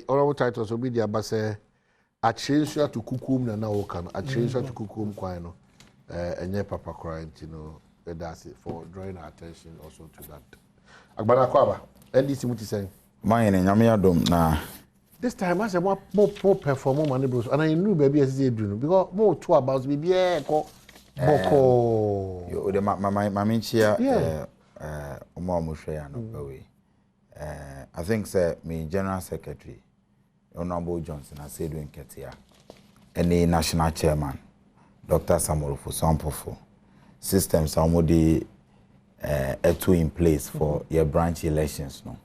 honorable titles will be the abase. A change to kukum na wokan. A change to kukum kwano. Enye papa crying, that's it for drawing our attention also to that. Agbana kwaba. NDC muti saying. Mine and Adom na. This time I said more perform money bros. And I knew baby as they do because more two about me be boko. You the my minchia I think say me General Secretary Honorable Johnson I said doing Ketia any national chairman Dr. Samuel Ampofo systems are two in place for your branch elections no.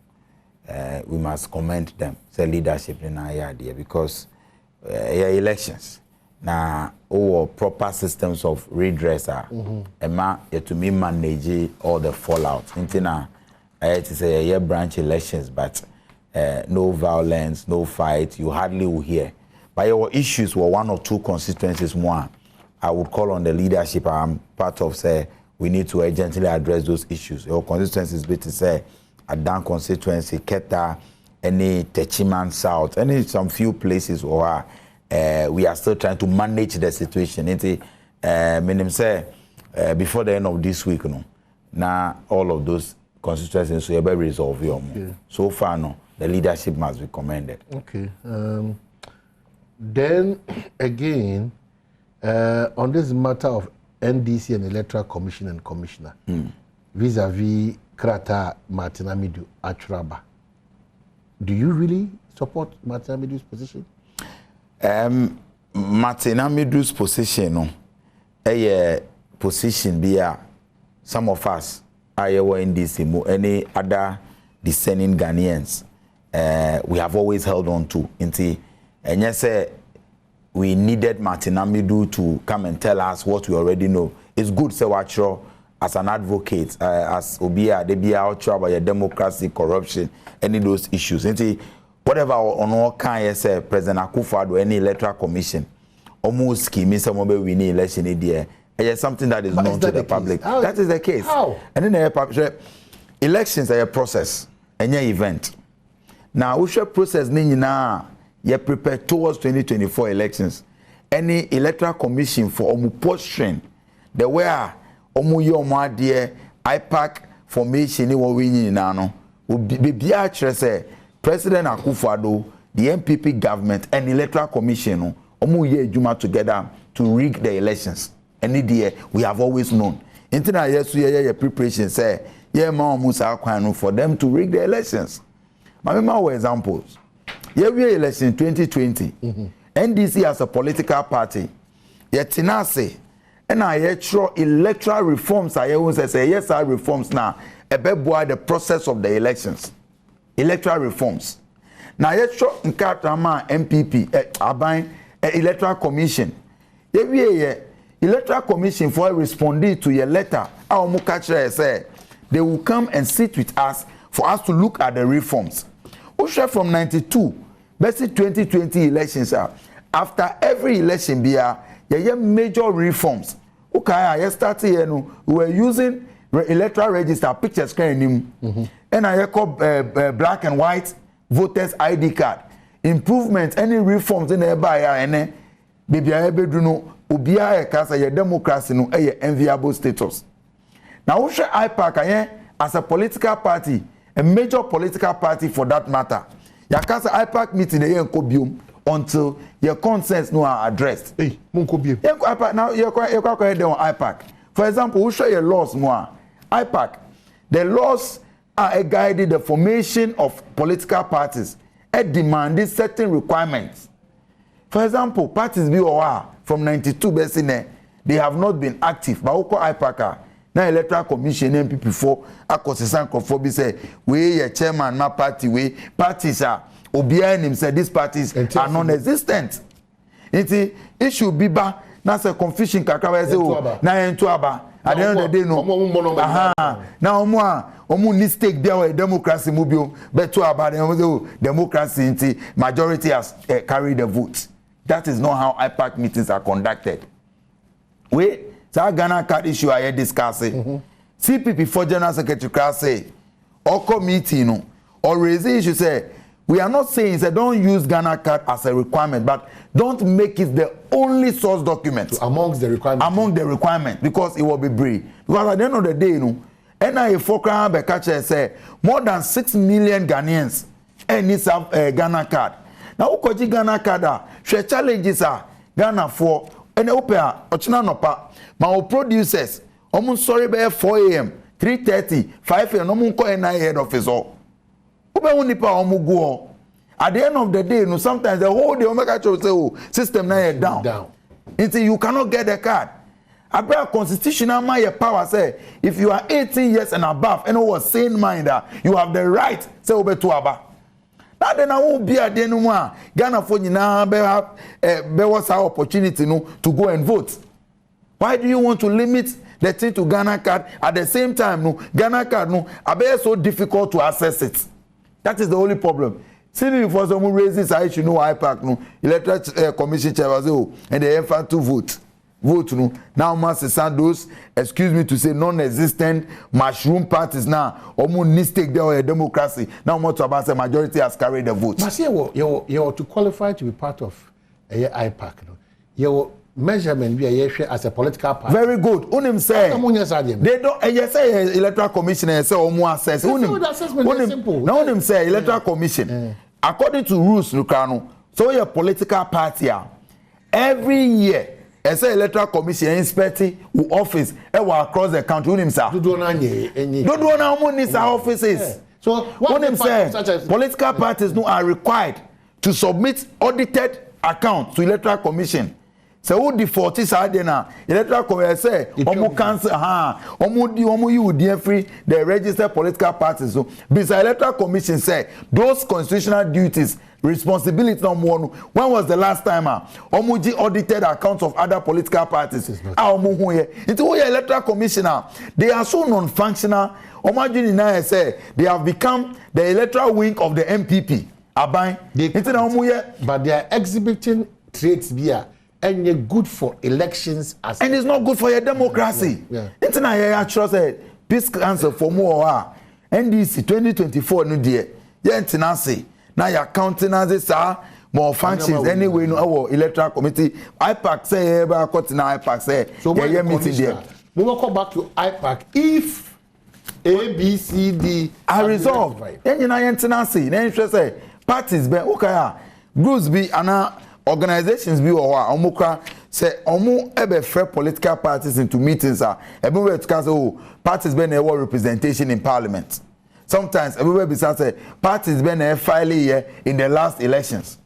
We must commend them, the leadership in our idea because elections now proper systems of redress to me manage all the fallout. Intina it is a branch elections, but no violence, no fight. You hardly will hear. But your issues were one or two constituencies more. I would call on the leadership. I'm part of say we need to urgently address those issues. Your constituencies be to say. Adom constituency, Keta, any Techiman South, some few places where we are still trying to manage the situation. Meaning say before the end of this week, now all of those constituencies will be resolved. Okay. So far, the leadership must be commended. Okay. Then again, on this matter of NDC and Electoral Commission and Commissioner, vis-a-vis Krata Martin Amidu Achuraba. Do you really support Martin Amidu's position? Martin Amidu's position, position be some of us are in this, any other discerning Ghanaians, we have always held on to. And yes, we needed Martin Amidu to come and tell us what we already know. It's good, Sewachro. As an advocate, as Obia, they be out about your democracy, corruption, any of those issues. And whatever on all kind, say President Akufo-Addo, any electoral commission, almost scheme some of we need election in there. It's something that is known to the public. That is the case. How? And then elections are a process, and an event. Now, we should process now. You prepare towards 2024 elections. Any electoral commission for portion, the where. Omuyo mwadie IPAC formation ni wo winyi na no be a say President Akufo-Addo, the MPP government and electoral commission no omuye ejuma together to rig the elections. And we have always known. Intina yesu ye preparation say ye ma omusa akwan for them to rig the elections. Mama examples. Ye we election 2020. NDC as a political party. Ye tinase and I show electoral reforms. I always say yes, our reforms now. About the process of the elections, electoral reforms. Now yet show Nkatama MPP, Abain Electoral Commission. Every Electoral Commission for responding to your letter. Our Mukacha say they will come and sit with us for us to look at the reforms. Usha from 92, basic 2020 elections are after every election be major reforms. Okay, yesterday we were using electoral register picture screen and I call black and white voters ID card improvement any reforms in the area and baby no ubia kasa your democracy no enviable status. Now we share IPAC as a political party, a major political party for that matter. Ya kasa IPAC meeting the biom until your concerns no are addressed. Hey, now you're quite on IPAC. For example, we show your laws more. IPAC, the laws are guiding the formation of political parties and demanding certain requirements. For example, parties BOR from 92 they have not been active. But IPAC now electoral commission MPP for Akufo-Addo say we a chairman my party we parties are Obian him said these parties are non-existent. It should be ba na say confusion kakra say na entu aba at the end of the day no now omo ni stake there where democracy mobile but to about democracy majority has carried the vote. That is not how IPAC meetings are conducted. We so Ghana card issue I discussing. CPP for General Secretary say or committee no or raise issue say we are not saying that don't use Ghana card as a requirement, but don't make it the only source document. So amongst the requirements. Among the requirements, because it will be brief. Because at the end of the day, you know, NIA Fokra Bekache say more than 6 million Ghanaians need a Ghana card. Now, who Ghana card? She challenges are Ghana for any opera or Chinanopa. My producers, almost sorry by 4 a.m., 3:30, 5 a.m. No more call NIA head office. At the end of the day, you know, sometimes the whole day Omega say, oh, system now down. Until you cannot get the card. A constitutional power say if you are 18 years and above and was sane mind you have the right say obe to aba. Now then I won't be at the end one Ghana for you now be was our opportunity no to go and vote. Why do you want to limit the thing to Ghana card at the same time no Ghana card no abe so difficult to access it? That is the only problem. See before someone raises I should know IPAC no electoral commission chair was and they have to vote no now must those excuse me to say non-existent mushroom parties now almost mistake their democracy now more to about the majority has carried the vote. But you to qualify to be part of a IPAC no your measurement be as a political party. Very good. Unim say they don't yes say electoral commission say almost assess simple. Now unim say electoral commission according to rules Lucano so your political party every year as a electoral commission inspecting office across the country unim say do na money offices. So what them say political parties no are required to submit audited accounts to electoral commission. So who default is na electoral commission say omo cancel omo you would free the registered political parties. So beside electoral commission say those constitutional duties responsibility no more. When was the last time omo audited accounts of other political parties? Omo hu here into electoral commissioner they are so non-functional. Omo na say they have become the electoral wing of the MPP. But they are exhibiting traits here. And you're good for elections as and it's not good for your democracy. It's not here trust peace council for more NDC 2024 no dear. Yeah, say now you're counting as this more functions anyway no our electoral committee IPAC say IPAC say so yeah meeting there. We will come back to IPAC if A, B, C, D are resolved. Then you know say parties be okay groups be and organizations be or omukra say omu ebe fair political parties into meetings everywhere to say parties be na representation in parliament. Sometimes everywhere be say parties be na file here in the last elections.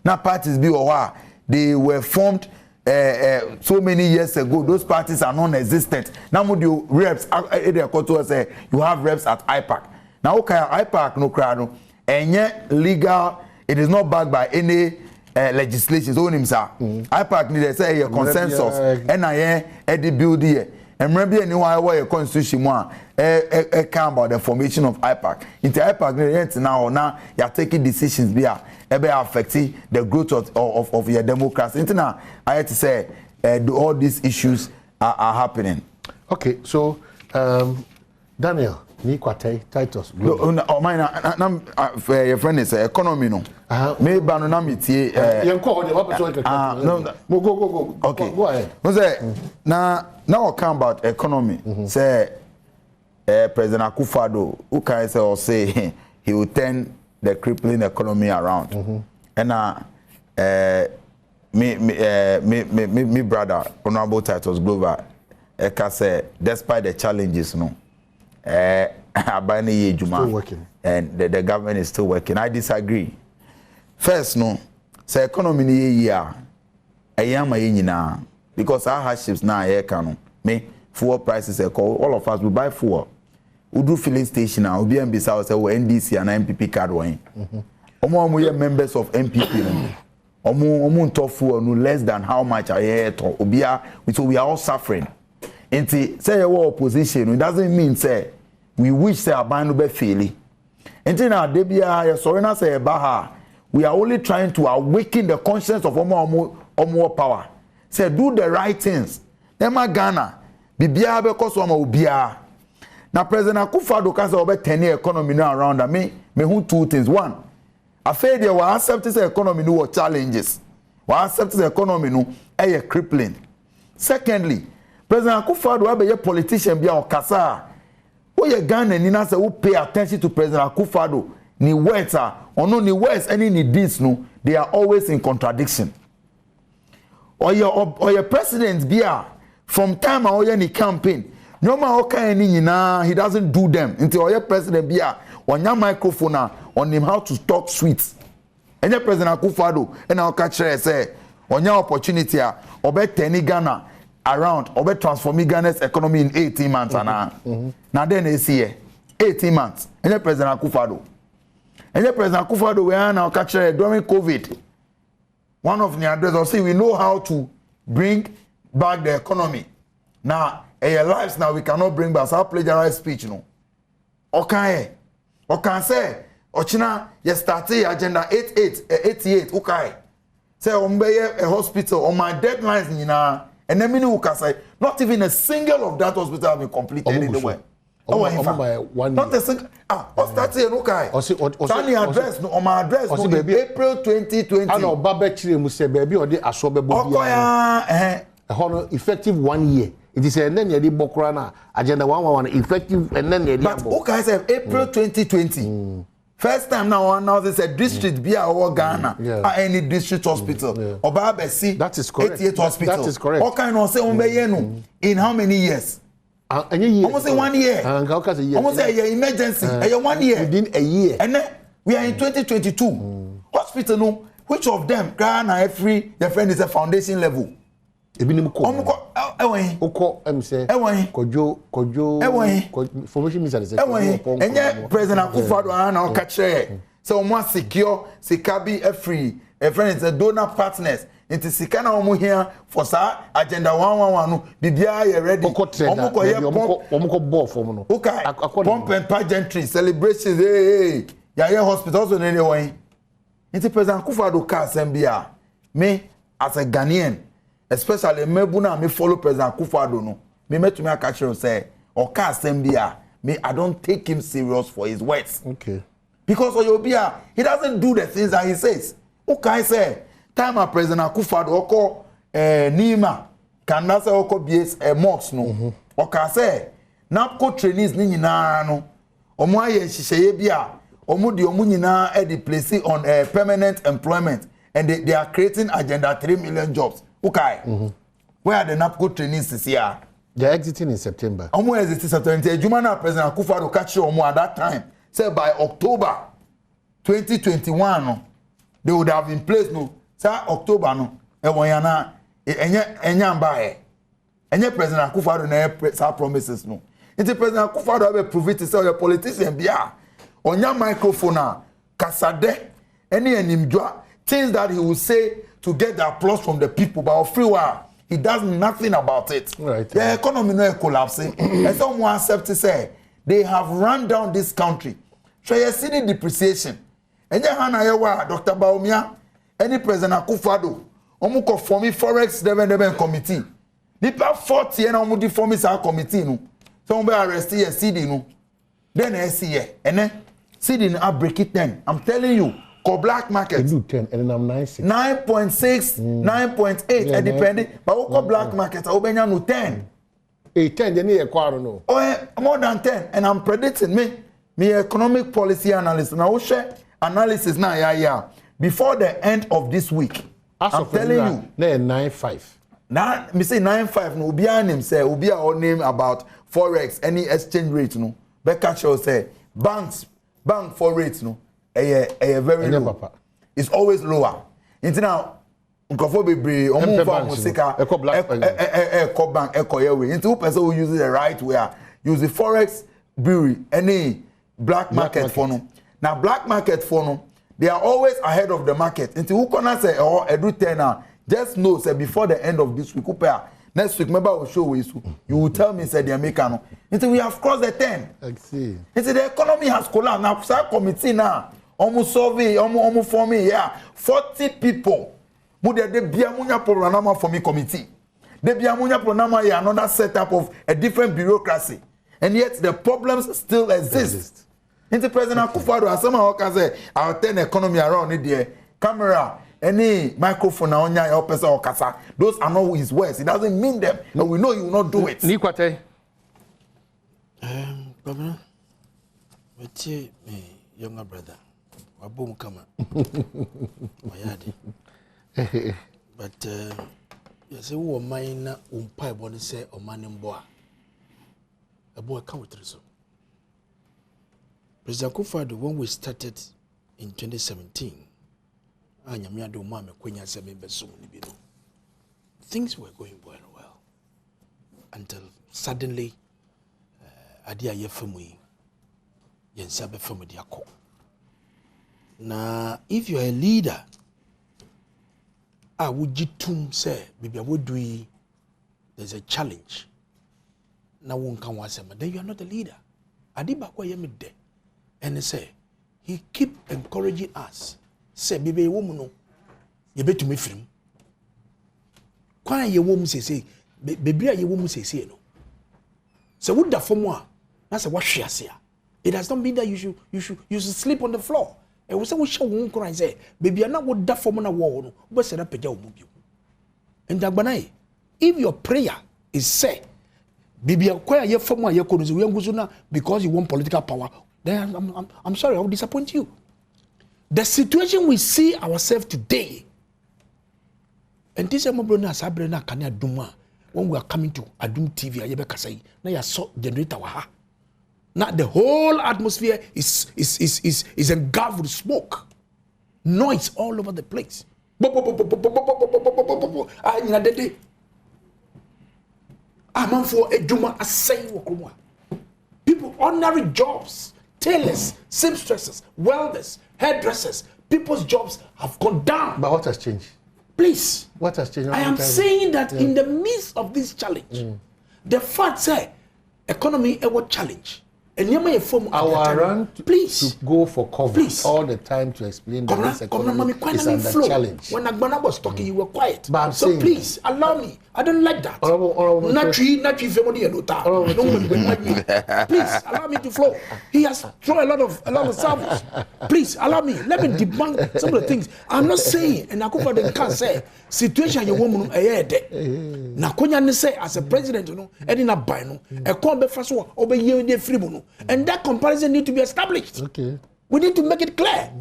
Now parties be or they were formed so many years ago. Those parties are non-existent. Now you reps say you have reps at IPAC. Now okay IPAC no crowd and yet legal it is not backed by any legislation so him sir IPAC need say a consensus and I the build here and remember anyone why constitution one can about the formation of IPAC into IPAC now you are taking decisions be affecting the growth of your democracy into now I had to say all these issues are happening. Okay, so Daniel ni kwate Titus mine your friend is economy no me ba no na metie yenko de what person no go okay go ahead no say now we come about economy say President Akufo-Addo who can say or say he will turn the crippling economy around and me brother Honorable Titus Glover say despite the challenges no still working. And the government is still working. I disagree. First, no, say economy ni year, because our hardships now here can me fuel prices all of us we buy fuel. We do filling station now. We be beside say NDC and MPP card one. Omo members of MPP. Omo tough fuel no less than how much I hear to. So we are all suffering. And say your opposition, it doesn't mean say we wish say aban no be faili. And now they be sorry na say baha. We are only trying to awaken the conscience of omo power. Say do the right things. Ema Ghana bibia be koso ma obia. Now President Akufo-Addo can say obe 10 economy now around me who two things. One, Afei de wa accept the economy no challenges. Wa accept the economy no crippling. Secondly, President Akufo-Addo abeye politician bia okasa. Wo ye Ghana ni na say wo pay attention to President Akufo-Addo. Ni words ono ni words any ni deeds no, they are always in contradiction. Or your president bia from time or any campaign. No ma oka ni nyina, he doesn't do them until your president bia on your microphone on him how to talk sweet. And your President Akufo-Addo and our catch say on your opportunity obe turn Ghana around obe transforming Ghana's economy in 18 months now then they see 18 months. And your President Akufo-Addo. And your President Akufo-Addo we are now catch during COVID. One of the address will say we know how to bring back the economy. Now, your lives now we cannot bring back. So I plagiarize speech, no. Okay. Okay, say, Ochina, you started agenda 88. Okay. Say, a hospital on my deadlines, and then many who say, not even a single of that hospital have been completed in the way. Not a single. Started okay. Sani address no on my address no April 2020. Ano babechire mu se baby odi asobe bobi. Okoya effective 1 year. It is a then ye bokra na agenda 111 effective and then ye but okay say April 2020. First time now it's a district bia or Ghana any district hospital. Oba Besi. That is correct. 88 hospital. That is correct. Okay no say onbeye no in how many years? Almost say 1 year. Almost say a year emergency. 1 year. Within a year. And then we are in 2022. Hospital no, which of them Ghana every your friend is a foundation level. Kojo formation minister and yet President Akufo-Addo now catch so more secure sikabi every a friend is a donor partners into sikana omo here for sa agenda 111 no bibia you ready omo ball form no okay pomp and pageantry celebrations hey ya hospitals on anyway into President Akufo-Addo ka sembia me as a Ghanaian especially mebuna me follow President Akufo-Addo no me metumi akache say o ka sembia me I don't take him serious for his words okay because Oyobia he doesn't do the things that he says okay say time a President Akufo-Addo oko Nima can na say oko BS mocks no okay say NAPCO trainees ni nyina no omo aye hihye bia omo de omo nyina e dey place on permanent employment and they are creating agenda 3 million jobs okay where are the NAPCO trainees this year? They are exiting in September. Omo exiting September. Jumana President Akufo-Addo catch omo at that time say by October 2021 no they would have in place no say October no e wonyana enya mbae enye President Akufo-Addo na say promises no into President Akufo-Addo have prove it say your politician bia onya microphone kasade any animdwa things that he will say to get the applause from the people but free while he does nothing about it. Right. The economy no collapsing. And someone accept to say they have run down this country. So you see the depreciation. And ya hana yewa Dr. Baumia any President Akufo-Addo omu ko form forex development committee. Nipa 40 na omu di form sa committee no. So omu be arrest here CD no. Then I see here and then CD no break it then. I'm telling you ko black market do 10 and then I'm 9.6 9.8 depending but ko black market obenya no 10 10 then e kwaro no more than 10 and I'm predicting me economic policy analyst now we share analysis now yeah before the end of this week I'm telling you na 9.5 now me say 9.5 no obi an him say obi a name about forex any exchange rate no be catch say bank for rates no a very low. It's always lower. Into now, Nkofo bebre omo fa musika eco bank eco yewe. Into person who uses the right way, use the forex bureau any black market for no. Now black market for no, they are always ahead of the market. Into who can say or edu tenor just know say before the end of this week next week maybe I will show you you will tell me say the American until we have crossed the 10. I see. Until the economy has collapsed. Now some committee now almost survey almost for me 40 people mu de bia munya program for me committee de bia munya program another setup of a different bureaucracy and yet the problems still exist. Into President Akufo-Addo asema oka say I'll turn economy around it there. Camera, any microphone on your person or kasa. Those are not his words. It doesn't mean them. And we know he will not do it. Nikwate. Governor, what's me younger brother? Wabum kama. Mayadi. But you say who mine na umpa body say o manimboa. A boy come with so. President Akufo-Addo, when we started in 2017, things were going well until suddenly adia yefamui yensabe family yako. Now, if you are a leader, would you say, baby, what do we? There's a challenge. Now, one can was then you are not a leader. Adiba kwa yemide, and say he keep encouraging us. Say, baby, woman, no, you bet to me film. Kwa ye woman say, baby, ye woman say no. So what that for moi? That's what she say. It does not mean that you should sleep on the floor. And we say we shall won't cry say, baby, I not what that for na war. But say that peja umubi. And Dagbanai, if your prayer is say, baby, acquire your former your kono because you want political power, then I'm sorry, I will disappoint you. The situation we see ourselves today, and this is Sabrina Kanya Duma, when we are coming to Adom TV, Ayebe Kasai, now you saw generator waha. Now the whole atmosphere is engulfed with smoke, noise all over the place. Ampofo-Adjei, people, ordinary jobs, tailors, seamstresses, welders, hairdressers, people's jobs have gone down. But what has changed? Please. What has changed? I am saying that in the midst of this challenge, the fact say economy a challenge. And our run please to go for cover please. All the time to explain that this economy is under challenge. When Agbana was talking, you were quiet. But I'm so saying, please allow me. I don't like that. Please allow me to flow. He has thrown a lot of service. Please allow me. Let me debunk some of the things. I'm not saying, and Akufo-Addo can't say situation you woman na konya ne say as a president, you know, any na buy no. A come be first one obey ye free no. And that comparison need to be established. Okay. We need to make it clear.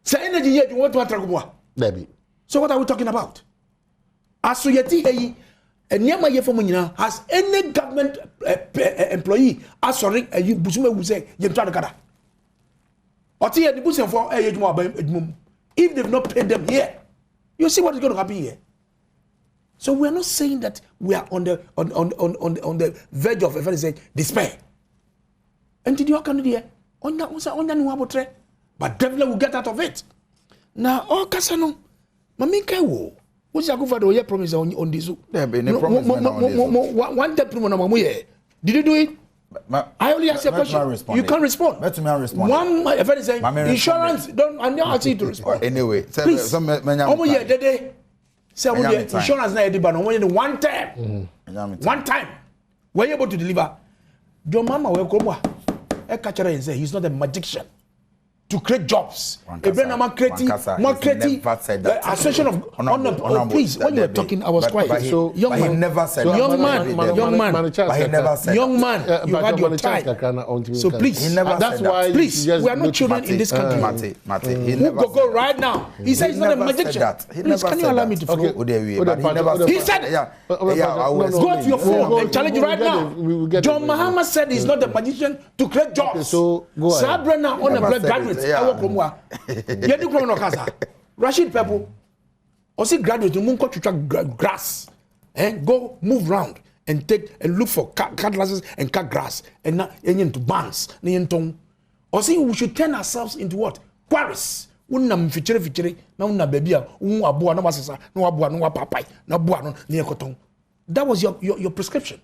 Say energy yet you want to attract Baby. So what are we talking about? Asuyeti and Yama Yefomina has any government employee sorry you Busume will say you try to gather. Otia the Busume for if they've not paid them here, you see what is going to happen here. So we are not saying that we are on the verge of despair. And did you can do but definitely will get out of it. Now all Kasano, Mamika wo. What's Akufo-Addo ye promise on this? One step did you do it? I only ask a question. You can't respond. Let me respond. One if saying insurance don't I don't ask you to respond. Anyway, please. Say insurance na ediba no one time. One time. Were you able to deliver? Your mama will come. And say he's not a magician to create jobs. Association of please, when you were talking, I was quiet. So young man, he never said young man, you had your time. So please, he never that's why. Please, we are not children in this country. Who go right now? He said he's not a magician. Please, can you allow me to flow? He said, go to your phone and challenge right now. John Mahama said he's not a magician to create jobs. So Sabrina on a black graduate. Rashid people, or see graduate to Munko to grass and go move around and take and look for cut glasses and cut grass and not into bands. Or see we should turn ourselves into what? Quarries. Unam feature na una baby abu na masasa no abu no papai na abu no ne koton. That was your prescription.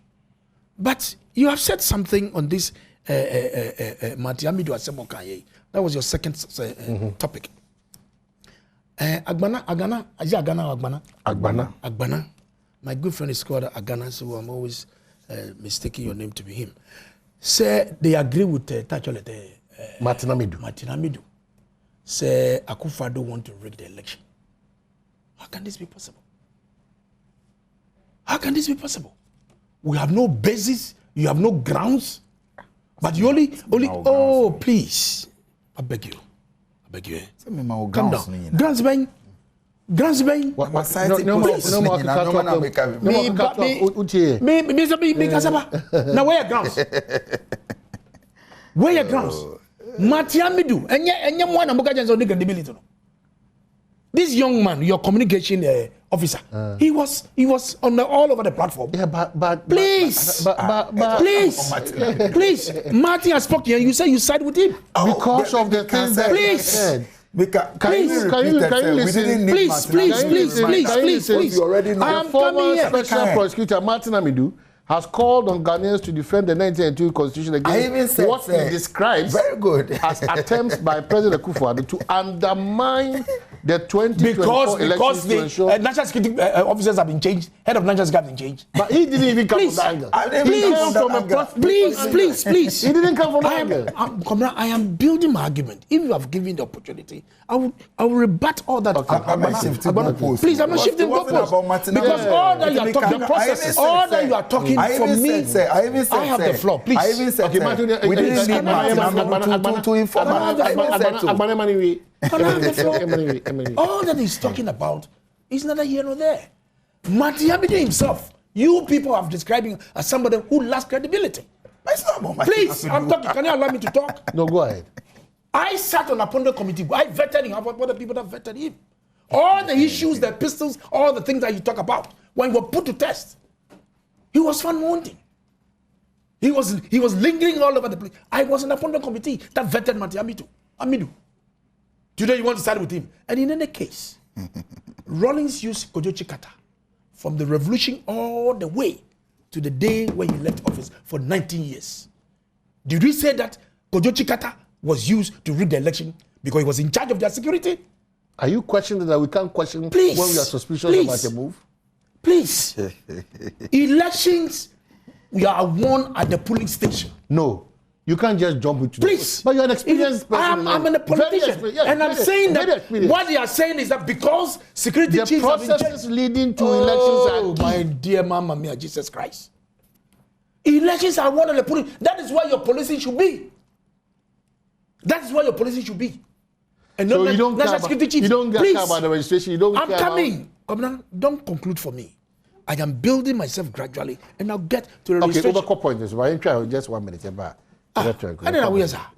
But you have said something on this Amidu Asemokaye. That was your second topic. Agbana. My good friend is called Agana, so I'm always mistaking your name to be him. say they agree with Martin Amidu. Martin Amidu. Say Akufo-Addo want to rig the election. How can this be possible? How can this be possible? We have no basis, you have no grounds, but you only oh please. I beg you. Come down. Grounds bang. Grounds bang. No, now where are grounds? Where are grounds? Martin Amidu, and one of credibility. This young man, your communication officer, he was on all over the platform. Yeah, but please, Martin has spoken and you say you side with him because of the things that he said. Can you listen? Please. I am former special prosecutor Martin Amidu has called on Ghanaians to defend the 1992 constitution against what he describes as attempts by President Akufo-Addo to undermine the 2024 elections to ensure... national security officers have been changed, head of national security have been changed. But he didn't even come from that angle. Please. He didn't come from that angle. I am building my argument. If you have given the opportunity, I will rebut all that. Please, I'm not shifting goalposts. Because all that you are talking, all that you are talking for me, I have the floor. Please. I even said, we didn't need Martin to inform us. All that he's talking about is neither here nor there. Martin Amidu himself, you people have described him as somebody who lacks credibility. Please, I'm talking. Can you allow me to talk? No, go ahead. I sat on a appointed committee. I vetted him. How about the people that vetted him? All the issues, the pistols, all the things that you talk about, when we were put to test, he was found wanting. He was lingering all over the place. I was an appointed committee that vetted Martin Amidu. Today you want to start with him. And in any case, Rawlings used Kojo Chikata from the revolution all the way to the day when he left office for 19 years. Did we say that Kojo Chikata was used to rig the election because he was in charge of their security? Are you questioning that we can't question when we are suspicious about a move? Please. Elections, we are won at the polling station. No. You can't just jump into Please. But you're an experienced person. I'm a politician. And I'm saying that what they are saying is that because security chiefs have been processes leading to elections are my dear Mama Mia, Jesus Christ. Elections are won on the polling. That is why your policing should be. That is why your policing should be. And so you don't care security chiefs. You don't care about the registration. You don't care coming. Don't conclude for me. I am building myself gradually and I'll get to the registration. Okay, over point is why try just 1 minute. I don't know where you are.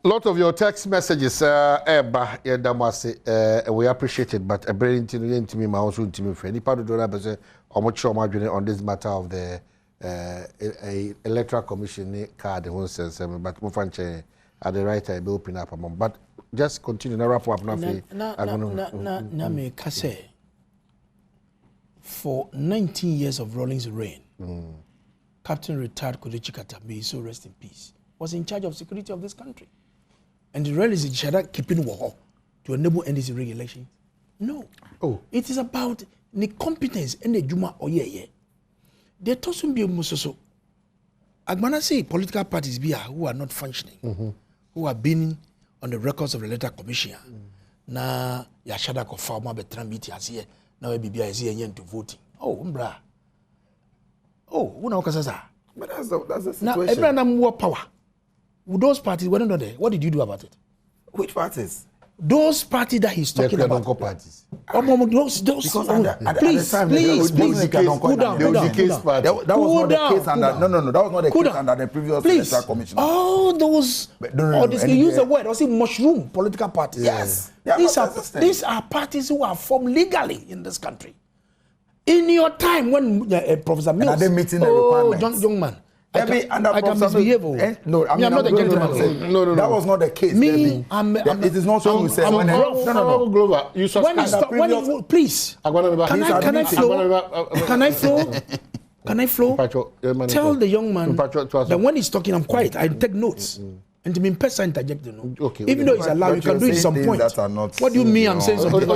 lot of your text messages, we appreciate it, but bring to me, my own to me, any part of the on this matter of the electoral commission card, but Mufanche at the right time, open up. But just continue to wrap up. For 19 years of Rawlings' reign, Captain retired Kodechi Kata, may he so rest in peace, was in charge of security of this country. And the real is in charge keeping war to enable NDC regulation. No. Oh. It is about the competence and the Juma or yeah. There doesn't be a musoso. Agmana say political parties be who are not functioning, who have been on the records of the electoral commission. Na yashada ko farmer betrambiti as here. Now BBI is here to voting. Oh, umbra. Oh, una okasasa. But that's the situation. Now everyone have more power. Those parties were not there. What did you do about it? Which parties? Those parties that he's talking about. Parties. Those. Because Please. That was not the case under. No. That was not the case under the previous electoral commission. All those. You use the word. Was it mushroom political parties? Yes. These are parties who are formed legally in this country. In your time when Professor Mills. And are they meeting the requirements? Young man. I can misbehave. No, I'm not the gentleman. No. That was not the case. It is not so. No. Glover, you please. Can I flow? Tell the young man that when he's talking, I'm quiet. I take notes. And to me, interject. Okay. Even though it's allowed, you can do it at some point. What do you mean? I'm saying something. You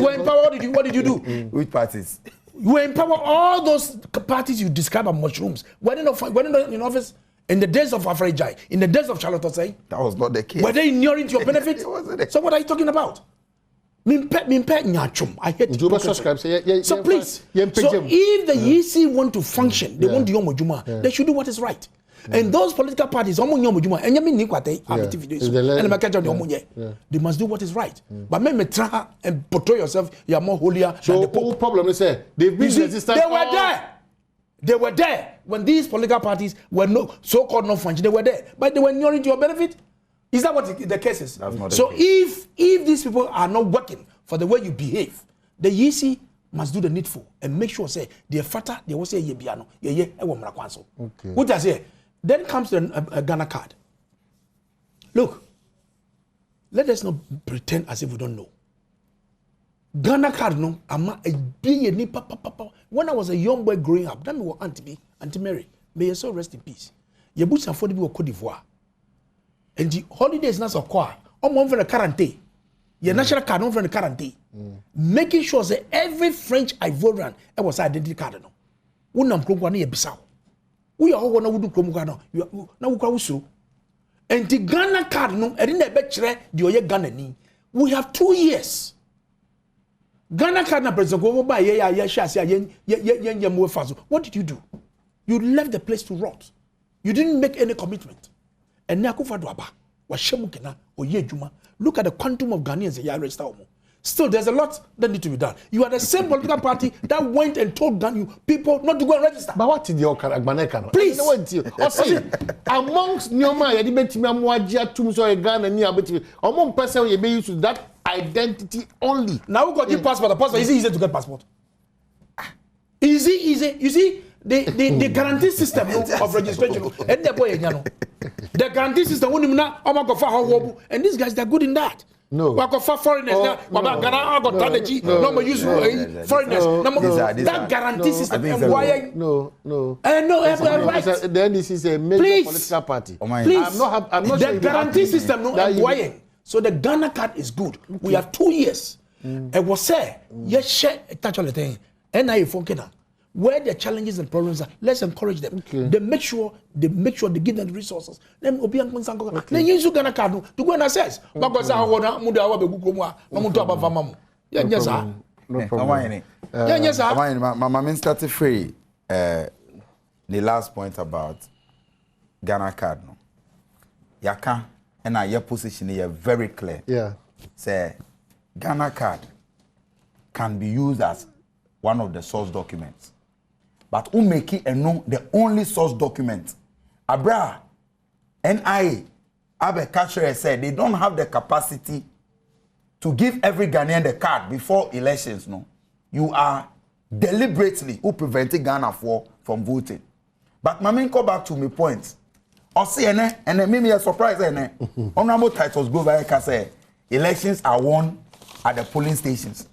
were in power. What did you do? Which parties? You empower all those parties you describe as mushrooms. When in office, in the days of Ampofo-Adjei, in the days of Charlotte Osei, that was not the case. Were they ignoring your benefit? So what are you talking about? I hate subscribe. So please, so if the EC want to function, they want to do they should do what is right. And those political parties, they must do what is right. But me try and portray yourself, you are more holier than the Pope. Problem is they've been resistant. They were there when these political parties were so-called not functioning. They were there, but they were ignoring to your benefit. Is that what the case is? So if these people are not working for the way you behave, the EC must do the needful and make sure say the fata they will say yebiano okay. What does say? Then comes the Ghana card. Look, let us not pretend as if we don't know. Ghana card, no, when I was a young boy growing up, that was Auntie Mary. May your soul rest in peace. Your boots are for the Cote d'Ivoire. And the holidays not so quiet. I'm for the quarantine. Your national card, not for the quarantine. Making sure that every French Ivorian was identity card. No, unam krokwa na Bissau. We are all going to do krokwa na we kwa and the Ghana card, no, I didn't bet the Ghana ni. We have 2 years. Ghana card na president go buy what did you do? You left the place to rot. You didn't make any commitment. And Akufo-Addo was shemukena or yejuma. Look at the quantum of Ghanaians that arrested. Still, there's a lot that need to be done. You are the same political party that went and told people not to go and register. But what is your Agbaneka? Please. Amongst Nyoma, Yadibetimamuajia, Tumso, Ghana, and Niabeti, among persons you may use that identity only. Now we got your passport. The passport is easy to get passport. Easy. You see, the guarantee system of registration. And the guarantee system, and these guys, they're good in that. No. Foreigners. Foreigners. That guarantee system. No. Then this is a major political party. Please. I'm not the guarantee system. So the Ghana card is good. Okay. We have 2 years. It was said, yes, share touch all the thing. And I function. Where the challenges and problems are, let's encourage them. Okay. They make sure they give them the resources. Then then use Ghana card to go and assess. Because I want to no problem. Yes, Mama started free. The last point about Ghana card. No, Yaka and your position here very clear. Yeah. Say Ghana card can be used as one of the source documents. But who make it the only source document? Abra, NIA, Abe Kachere said they don't have the capacity to give every Ghanaian the card before elections. No, you are deliberately who preventing Ghana from voting. But Mami, go back to my point. Or see, and then me a surprise. Honorable titles go by say elections are won at the polling stations.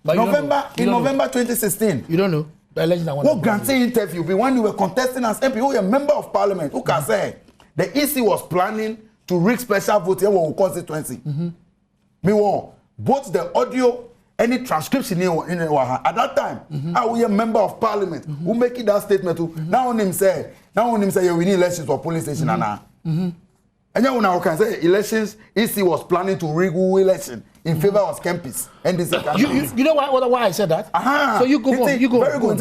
But November 2016. You don't know. The elections are won. Who granted interview be when you were contesting as MP, who a member of parliament, who can say the EC was planning to rig special voting in constituency. Me want both the audio, any transcription in at that time. I was a member of parliament who make that statement. Now on him say we need elections for polling station and then now can say elections. EC was planning to rig election in favor of campus. And this you know why I said that? So you go on. You go. Very good.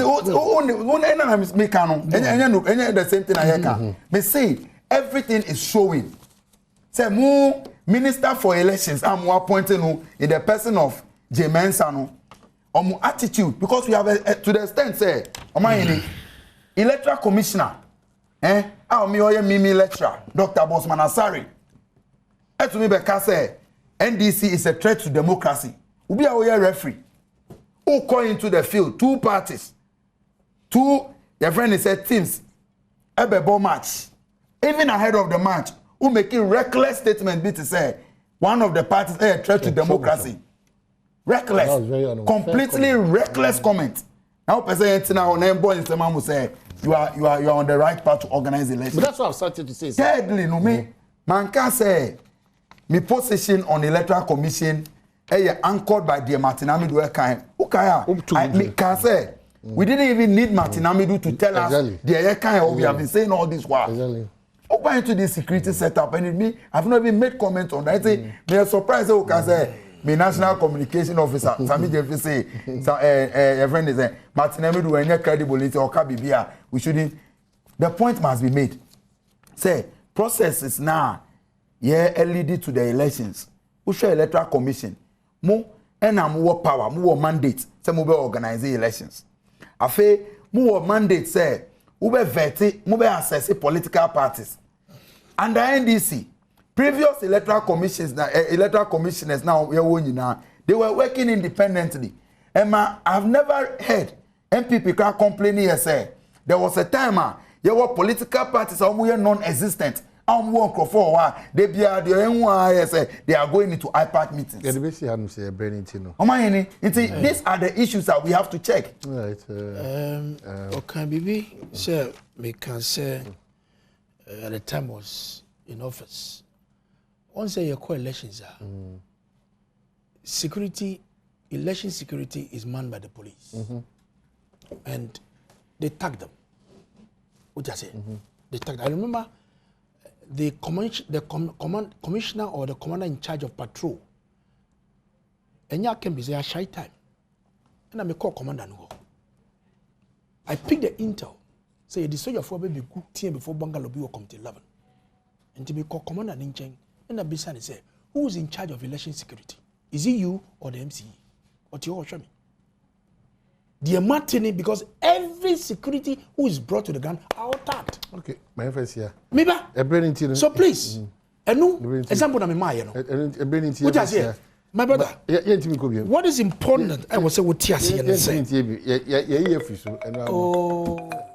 The same thing I can. Me say everything is showing. Say more minister for elections. I'm more appointing in the person of J. Mensano. Or more attitude because we have to the extent say, electoral commissioner. I'll me lecturer, Dr. Bosman Asari. To me, because say NDC is a threat to democracy. We be our referee. Who call into the field? Two parties. Your friend is said teams. Ebebo match. Even ahead of the match, who making reckless statement be to say one of the parties a threat to democracy. Reckless. Completely reckless comment. Now, person now name boy in Semamu say you are on the right path to organize elections. But that's what I've started to say. Thirdly, no me man can say my position on the electoral commission anchored by the Martin Amidu kind. Who can say we didn't even need Martin Amidu to tell us the kind we have been saying all this while. Exactly. Open into the security setup and me I've not even made comment on that. Me a surprise who can say my national communication officer Sami Jeffrey say a friend is Martin Amidu when you're credible or Kabibia we shouldn't. The point must be made. Say process is now leading to the elections. We show electoral commission more and more power, more mandate. Say we organize the elections. Afe more mandate say we vet, we assess political parties. Under NDC, previous electoral commissioners now they were working independently. Emma, I've never heard MPP complaining say there was a time there were political parties are non-existent. They are going into IPAC meetings. These are the issues that we have to check. Right. Okay, baby. Sir, we can say at the time was in office. Once your coalitions are security, election security is manned by the police, and they tag them. What I say? They tag. I remember. The commissioner or the commander in charge of patrol, and you can be there shy time, and I call commander no. I pick the intel, say the soldier for baby good team before Bangalow will come to 11, and to be called commander in Cheng, and I be say who is in charge of election security? Is it you or the MCE? Or to show me? The Martini, because every security who is brought to the gun are attacked. Okay, my friends here. Maybe. So please, example na me ma What I say, my brother. What is important? I was say what I say.